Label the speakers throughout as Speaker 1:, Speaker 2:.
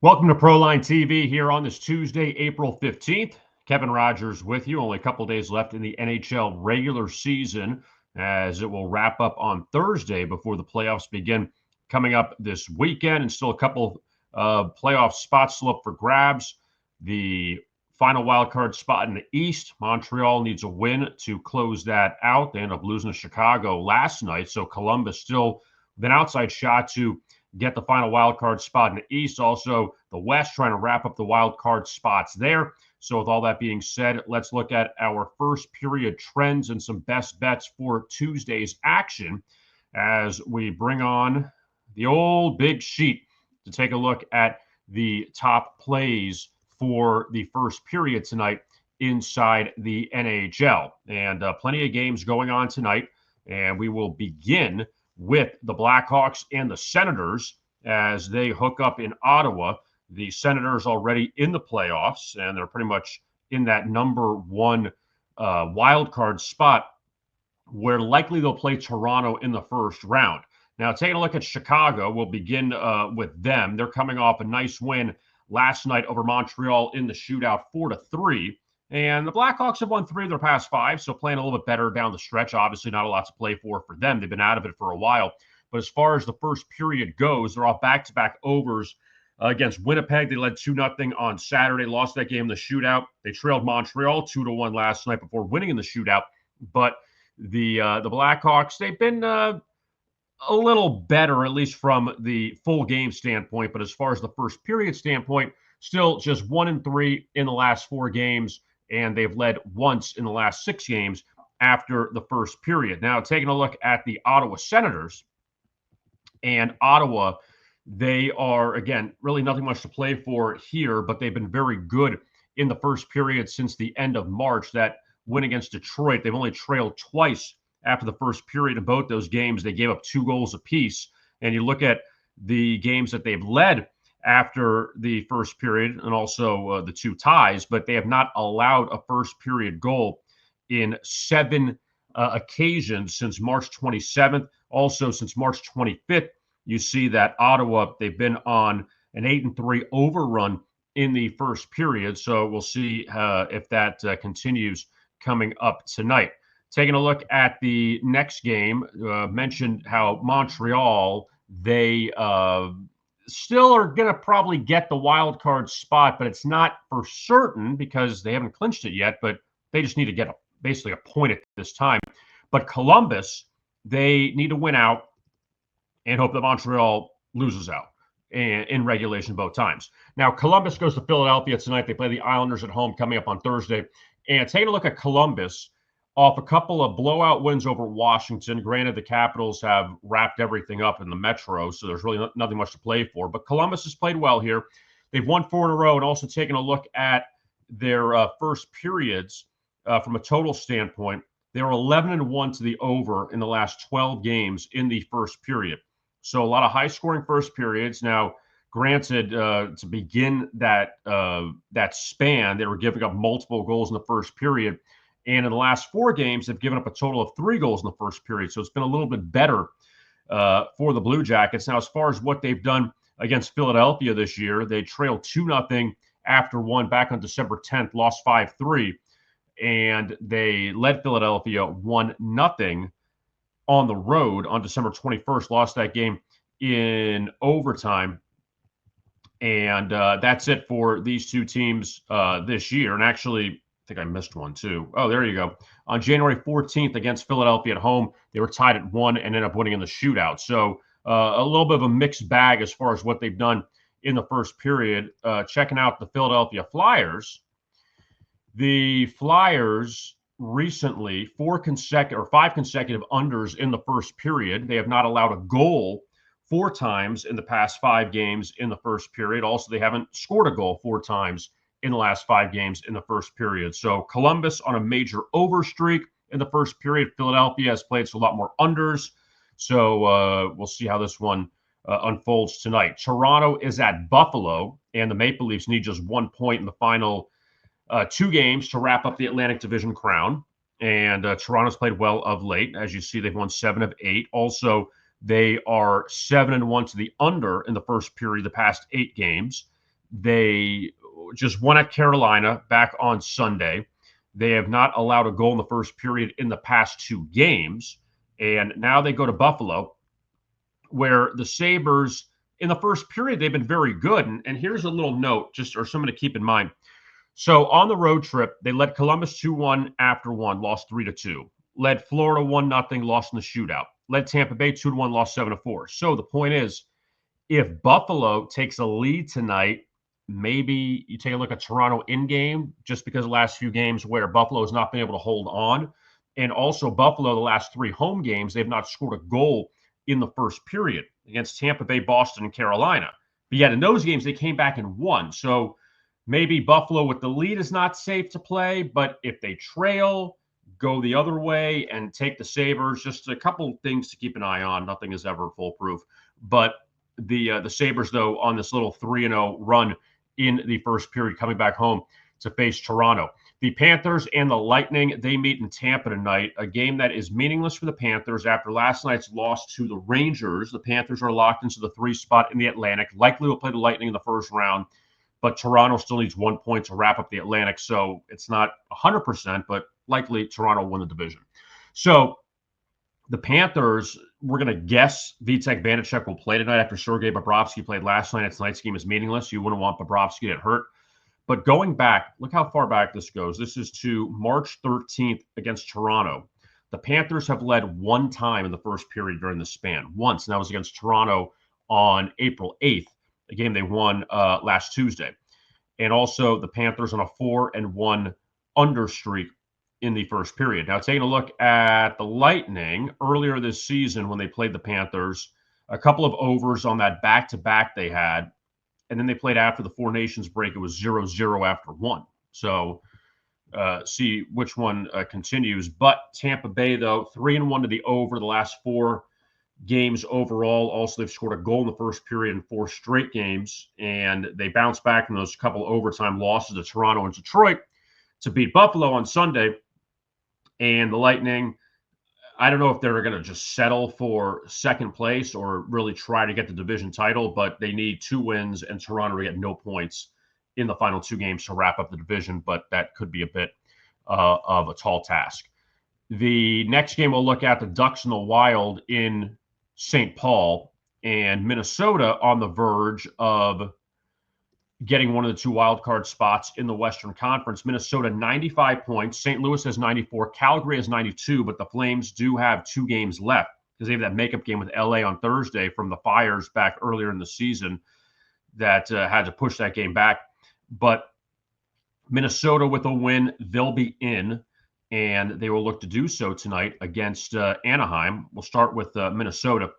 Speaker 1: Welcome to Proline TV here on this Tuesday, April 15th. Kevin Rogers with you. Only a couple days left in the NHL regular season as it will wrap up on Thursday before the playoffs begin coming up this weekend. And still a couple playoff spots still up for grabs. The final wild card spot in the East, Montreal needs a win to close that out. They ended up losing to Chicago last night. So Columbus still with an outside shot to get the final wild card spot in the East. Also, the West trying to wrap up the wild card spots there. So with all that being said, let's look at our first period trends and some best bets for Tuesday's action as we bring on the old big sheet to take a look at the top plays for the first period tonight inside the NHL. And plenty of games going on tonight. And we will begin with the Blackhawks and the Senators as they hook up in Ottawa. The Senators already in the playoffs, and they're pretty much in that number one wild card spot where likely they'll play Toronto in the first round. Now, taking a look at Chicago, we'll begin with them. They're coming off a nice win last night over Montreal in the shootout, 4-3. And the Blackhawks have won 3 of their past 5, so playing a little bit better down the stretch. Obviously, not a lot to play for them. They've been out of it for a while. But as far as the first period goes, they're off back-to-back overs against Winnipeg. They led 2-0 on Saturday, lost that game in the shootout. They trailed Montreal 2-1 last night before winning in the shootout. But the Blackhawks, they've been a little better, at least from the full game standpoint. But as far as the first period standpoint, still just 1-3 in the last 4 games. And they've led once in the last 6 games after the first period. Now, taking a look at the Ottawa Senators, and Ottawa, they are, again, really nothing much to play for here, but they've been very good in the first period since the end of March. That win against Detroit, they've only trailed twice after the first period in both those games. They gave up 2 goals apiece. And you look at the games that they've led after the first period and also the 2 ties, but they have not allowed a first period goal in 7 occasions since March 27th. Also, since March 25th, you see that Ottawa, they've been on an 8-3 overrun in the first period. So we'll see if that continues coming up tonight. Taking a look at the next game, mentioned how Montreal, they still are going to probably get the wild card spot, but it's not for certain because they haven't clinched it yet, but they just need to get basically a point at this time. But Columbus, they need to win out and hope that Montreal loses out in regulation both times. Now, Columbus goes to Philadelphia tonight. They play the Islanders at home coming up on Thursday. And taking a look at Columbus, off a couple of blowout wins over Washington. Granted, the Capitals have wrapped everything up in the Metro, so there's really nothing much to play for. But Columbus has played well here. They've won 4 in a row, and also taking a look at their first periods from a total standpoint, they were 11-1 to the over in the last 12 games in the first period. So a lot of high-scoring first periods. Now, granted, to begin that span, they were giving up multiple goals in the first period. And in the last 4 games, they've given up a total of 3 goals in the first period. So it's been a little bit better for the Blue Jackets. Now, as far as what they've done against Philadelphia this year, they trailed 2-0 after 1 back on December 10th, lost 5-3. And they led Philadelphia 1-0 on the road on December 21st, lost that game in overtime. And that's it for these 2 teams this year. And actually, I think I missed one too. Oh, there you go. On January 14th against Philadelphia at home, they were tied at 1 and ended up winning in the shootout. So a little bit of a mixed bag as far as what they've done in the first period. Checking out the Philadelphia Flyers. The Flyers recently 5 consecutive unders in the first period. They have not allowed a goal 4 times in the past 5 games in the first period. Also, they haven't scored a goal 4 times in the last 5 games in the first period. So Columbus on a major over streak in the first period. Philadelphia has played a lot more unders. So we'll see how this one unfolds tonight. Toronto is at Buffalo, and the Maple Leafs need just 1 point in the final 2 games to wrap up the Atlantic Division crown. And Toronto's played well of late. As you see, they've won 7 of 8. Also, they are 7-1 to the under in the first period, the past 8 games. They just won at Carolina back on Sunday. They have not allowed a goal in the first period in the past 2 games. And now they go to Buffalo, where the Sabres, in the first period, they've been very good. And here's a little note, just or something to keep in mind. So on the road trip, they led Columbus 2-1 after one, lost 3-2. Led Florida 1-0, lost in the shootout. Led Tampa Bay 2-1, lost 7-4. So the point is, if Buffalo takes a lead tonight, maybe you take a look at Toronto in game, just because the last few games where Buffalo has not been able to hold on. And also Buffalo, the last 3 home games, they've not scored a goal in the first period against Tampa Bay, Boston, and Carolina. But yet in those games, they came back and won. So maybe Buffalo with the lead is not safe to play, but if they trail, go the other way and take the Sabres, just a couple things to keep an eye on. Nothing is ever foolproof. But the Sabres, though, on this little 3-0 run in the first period, coming back home to face Toronto. The Panthers and the Lightning, they meet in Tampa tonight, a game that is meaningless for the Panthers after last night's loss to the Rangers. The Panthers are locked into the 3 spot in the Atlantic. Likely will play the Lightning in the first round, but Toronto still needs 1 point to wrap up the Atlantic, so it's not 100%, but likely Toronto will win the division. So the Panthers, we're going to guess Vitek Vanacek will play tonight after Sergei Bobrovsky played last night. Tonight's game is meaningless. You wouldn't want Bobrovsky to get hurt. But going back, look how far back this goes. This is to March 13th against Toronto. The Panthers have led 1 time in the first period during this span. Once, and that was against Toronto on April 8th, a game they won last Tuesday. And also the Panthers on a 4-1 under streak in the first period. Now, taking a look at the Lightning earlier this season when they played the Panthers, a couple of overs on that back-to-back they had, and then they played after the Four Nations break. It was 0-0 after one. So see which one continues. But Tampa Bay, though, 3-1 to the over the last 4 games overall. Also, they've scored a goal in the first period in 4 straight games, and they bounced back from those couple overtime losses to Toronto and Detroit to beat Buffalo on Sunday. And the Lightning, I don't know if they're going to just settle for second place or really try to get the division title, but they need 2 wins and Toronto to get no points in the final 2 games to wrap up the division, but that could be a bit of a tall task. The next game we'll look at, the Ducks and the Wild in St. Paul, and Minnesota on the verge of getting one of the 2 wild card spots in the Western Conference. Minnesota, 95 points. St. Louis has 94. Calgary has 92, but the Flames do have 2 games left because they have that makeup game with LA on Thursday from the Fires back earlier in the season that had to push that game back. But Minnesota with a win, they'll be in, and they will look to do so tonight against Anaheim. We'll start with Minnesota.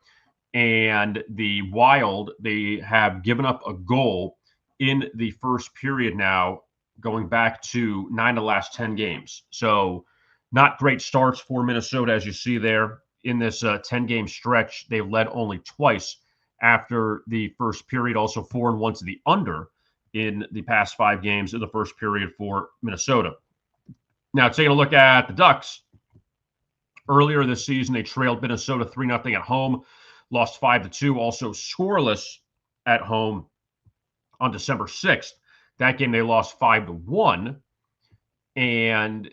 Speaker 1: And the Wild, they have given up a goal in the first period now, going back to 9 of the last 10 games. So not great starts for Minnesota, as you see there. In this 10-game stretch, they've led only twice after the first period, also 4-1 to the under in the past 5 games in the first period for Minnesota. Now, taking a look at the Ducks, earlier this season, they trailed Minnesota 3-0 at home, lost 5-2, also scoreless at home on December 6th. That game they lost 5-1, and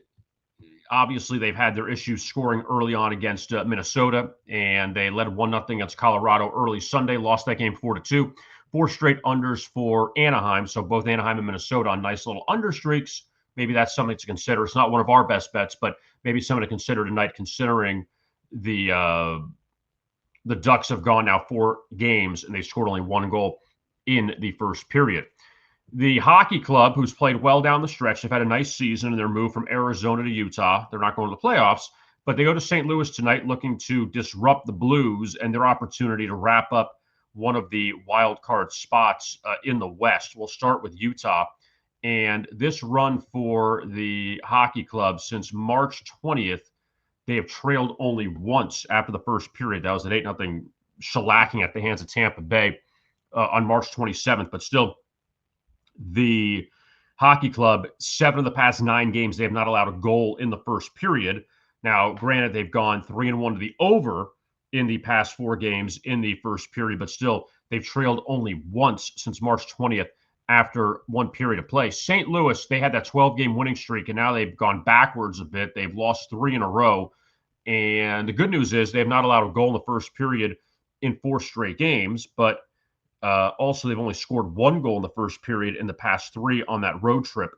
Speaker 1: obviously they've had their issues scoring early on against Minnesota, and they led 1-0 against Colorado early Sunday, lost that game 4-2. 4 straight unders for Anaheim, so both Anaheim and Minnesota on nice little under streaks. Maybe that's something to consider. It's not one of our best bets, but maybe something to consider tonight, considering the Ducks have gone now 4 games, and they scored only 1 goal in the first period. The hockey club, who's played well down the stretch, they've had a nice season in their move from Arizona to Utah. They're not going to the playoffs, but they go to St. Louis tonight looking to disrupt the Blues and their opportunity to wrap up one of the wild card spots in the West. We'll start with Utah. And this run for the hockey club since March 20th, they have trailed only once after the first period. That was an 8-0 shellacking at the hands of Tampa Bay on March 27th. But still, the hockey club, 7 of the past 9 games, they have not allowed a goal in the first period. Now, granted, they've gone 3-1 to the over in the past 4 games in the first period, but still, they've trailed only once since March 20th after one period of play. St. Louis, they had that 12-game winning streak, and now they've gone backwards a bit. They've lost 3 in a row. And the good news is they have not allowed a goal in the first period in 4 straight games, but also they've only scored 1 goal in the first period in the past 3 on that road trip.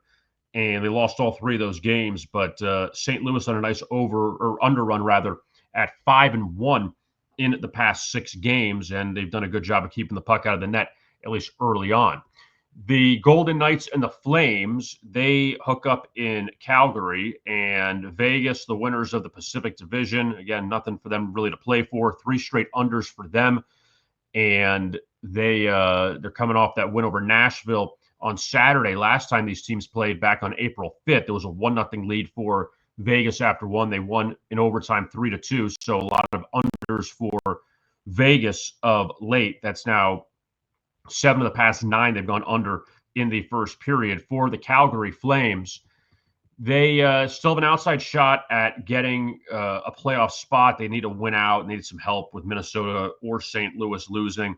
Speaker 1: And they lost all 3 of those games. But St. Louis on a nice under run rather at 5-1 in the past 6 games, and they've done a good job of keeping the puck out of the net at least early on. The Golden Knights and the Flames, they hook up in Calgary, and Vegas, the winners of the Pacific Division. Again, nothing for them really to play for. 3 straight unders for them, and they're coming off that win over Nashville on Saturday. Last time these teams played back on April 5th, there was a 1-0 lead for Vegas after one. They won in overtime 3-2, so a lot of unders for Vegas of late. That's now 7 of the past 9 they've gone under in the first period. For the Calgary Flames, they still have an outside shot at getting a playoff spot. They need to win out, needed some help with Minnesota or St. Louis losing.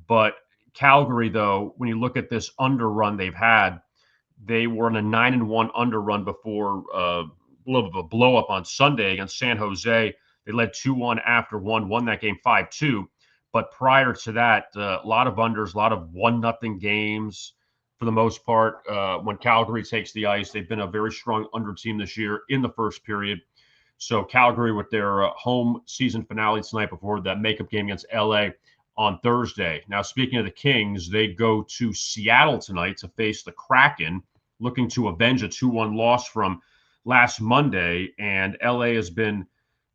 Speaker 1: But Calgary, though, when you look at this under run they've had, they were in a 9-1 under run before a little bit of a blow up on Sunday against San Jose. They led 2-1 after won that game 5-2. But prior to that, a lot of unders, a lot of 1-0 games for the most part. When Calgary takes the ice, they've been a very strong under team this year in the first period. So Calgary with their home season finale tonight before that makeup game against LA on Thursday. Now, speaking of the Kings, they go to Seattle tonight to face the Kraken, looking to avenge a 2-1 loss from last Monday. And LA has been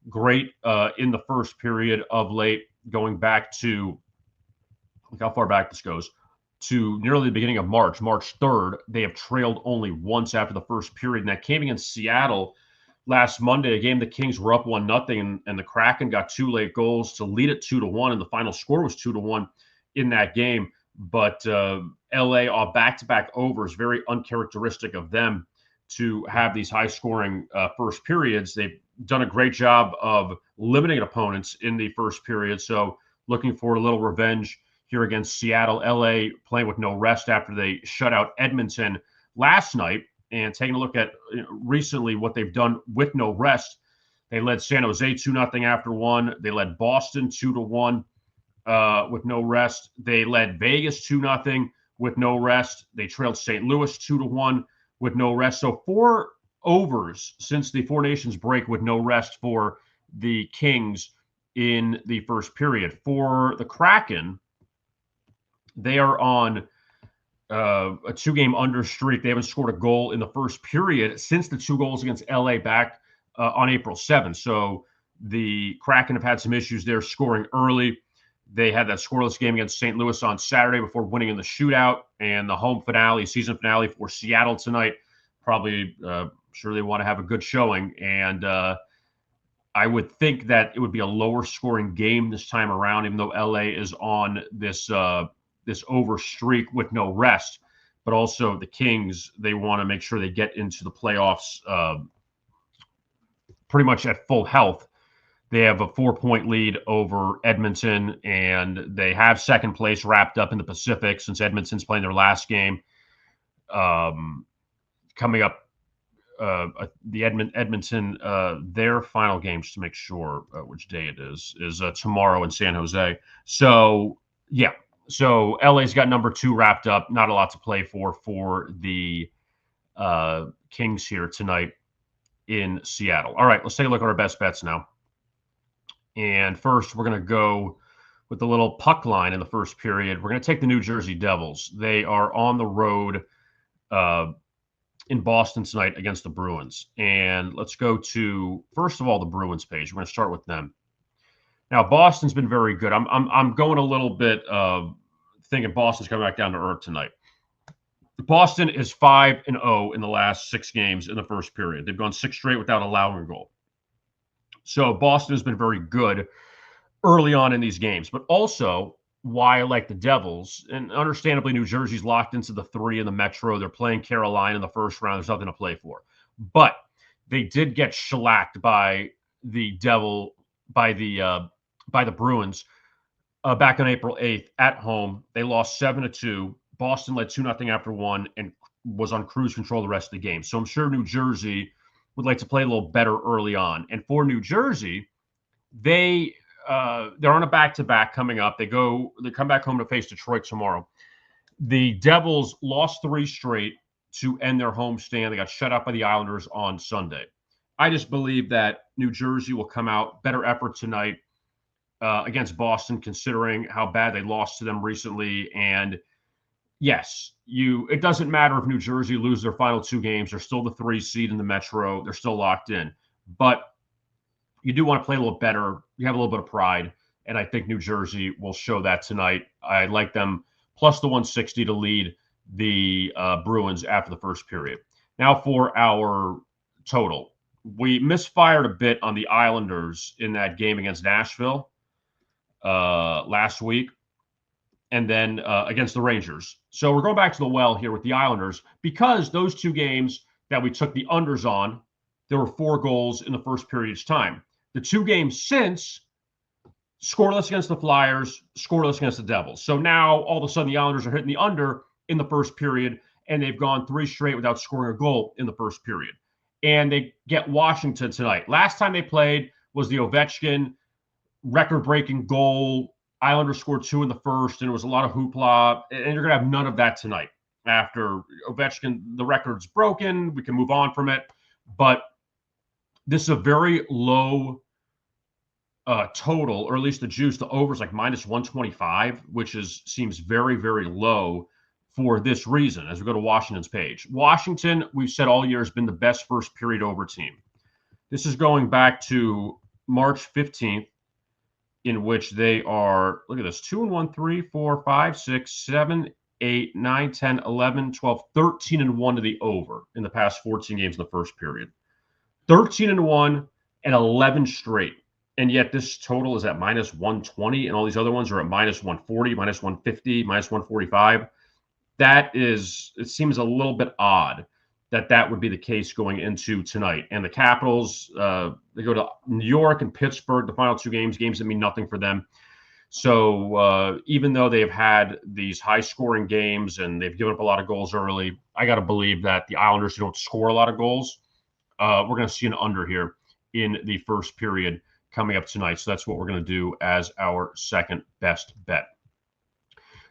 Speaker 1: great in the first period of late, going back to, look how far back this goes, to nearly the beginning of March 3rd. They have trailed only once after the first period, and that came against Seattle last Monday, a game the Kings were up 1-0, and the Kraken got 2 late goals to lead it 2-1, and the final score was 2-1 in that game. But LA off back-to-back overs, very uncharacteristic of them to have these high-scoring first periods. They've done a great job of limiting opponents in the first period, so looking for a little revenge here against Seattle. LA playing with no rest after they shut out Edmonton last night. And taking a look at recently what they've done with no rest, they led San Jose 2-0 after one. They led Boston 2-1 with no rest. They led Vegas 2-0 with no rest. They trailed St. Louis 2-1 with no rest. So 4 overs since the Four Nations break with no rest for the Kings in the first period. For the Kraken, they are on a 2-game under streak. They haven't scored a goal in the first period since the 2 goals against LA back on April 7th. So the Kraken have had some issues there scoring early. They had that scoreless game against St. Louis on Saturday before winning in the shootout, and the home finale, season finale for Seattle tonight. Probably sure they want to have a good showing, and I would think that it would be a lower scoring game this time around, even though LA is on this over streak with no rest. But also the Kings, they want to make sure they get into the playoffs pretty much at full health. They have a 4-point lead over Edmonton, and they have second place wrapped up in the Pacific since Edmonton's playing their last game. Coming up, the Edmonton, their final game, just to make sure which day it is tomorrow in San Jose. So, yeah. So LA's got number 2 wrapped up. Not a lot to play for the Kings here tonight in Seattle. All right, let's take a look at our best bets now. And first, we're going to go with the little puck line in the first period. We're going to take the New Jersey Devils. They are on the road in Boston tonight against the Bruins. And let's go to, first of all, the Bruins page. We're going to start with them. Now, Boston's been very good. I'm going a little bit thinking Boston's coming back down to earth tonight. Boston is 5-0 in the last 6 games in the first period. They've gone 6 straight without allowing a goal. So Boston has been very good early on in these games. But also, why I like the Devils, and understandably, New Jersey's locked into the 3 in the Metro. They're playing Carolina in the first round. There's nothing to play for. But they did get shellacked by the Bruins back on April 8th at home. They lost 7-2. Boston led 2-0 after one and was on cruise control the rest of the game. So I'm sure New Jersey would like to play a little better early on. And for New Jersey, they're on a back-to-back coming up. They come back home to face Detroit tomorrow. The Devils lost 3 straight to end their homestand. They got shut out by the Islanders on Sunday. I just believe that New Jersey will come out better effort tonight against Boston, considering how bad they lost to them recently. And yes, it doesn't matter if New Jersey lose their final 2 games. They're still the 3 seed in the Metro. They're still locked in. But you do want to play a little better. You have a little bit of pride. And I think New Jersey will show that tonight. I like them plus the 160 to lead the Bruins after the first period. Now for our total. We misfired a bit on the Islanders in that game against Nashville last week, and then against the Rangers. So we're going back to the well here with the Islanders because those 2 games that we took the unders on, there were 4 goals in the first period each time. The 2 games since, scoreless against the Flyers, scoreless against the Devils. So now all of a sudden the Islanders are hitting the under in the first period, and they've gone 3 straight without scoring a goal in the first period. And they get Washington tonight. Last time they played was the Ovechkin record-breaking goal. Islanders scored 2 in the first, and it was a lot of hoopla. And you're going to have none of that tonight. After Ovechkin, the record's broken. We can move on from it. But this is a very low total, or at least the juice. The over is like minus 125, which seems very, very low for this reason. As we go to Washington's page, Washington, we've said all year, has been the best first period over team. This is going back to March 15th, in which they are, look at this, 2-1, 3, 4, 5, 6, 7, 8, 9, 10, 11, 12, 13-1 to the over in the past 14 games in the first period. 13-1 and 11 straight. And yet this total is at minus 120, and all these other ones are at minus 140, minus 150, minus 145. It seems a little bit odd that would be the case going into tonight. And the Capitals, they go to New York and Pittsburgh, the final 2 games that mean nothing for them. So even though they've had these high-scoring games and they've given up a lot of goals early, I got to believe that the Islanders don't score a lot of goals. We're going to see an under here in the first period coming up tonight. So that's what we're going to do as our second best bet.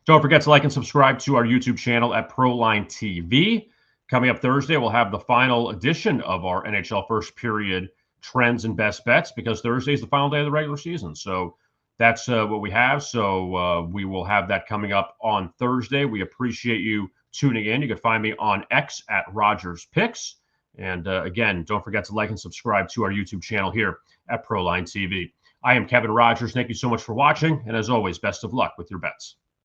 Speaker 1: Don't forget to like and subscribe to our YouTube channel at Proline TV. Coming up Thursday, we'll have the final edition of our NHL first period trends and best bets, because Thursday is the final day of the regular season. So that's what we have. So we will have that coming up on Thursday. We appreciate you tuning in. You can find me on X at Rogers Picks. And again, don't forget to like and subscribe to our YouTube channel here at Proline TV. I am Kevin Rogers. Thank you so much for watching. And as always, best of luck with your bets.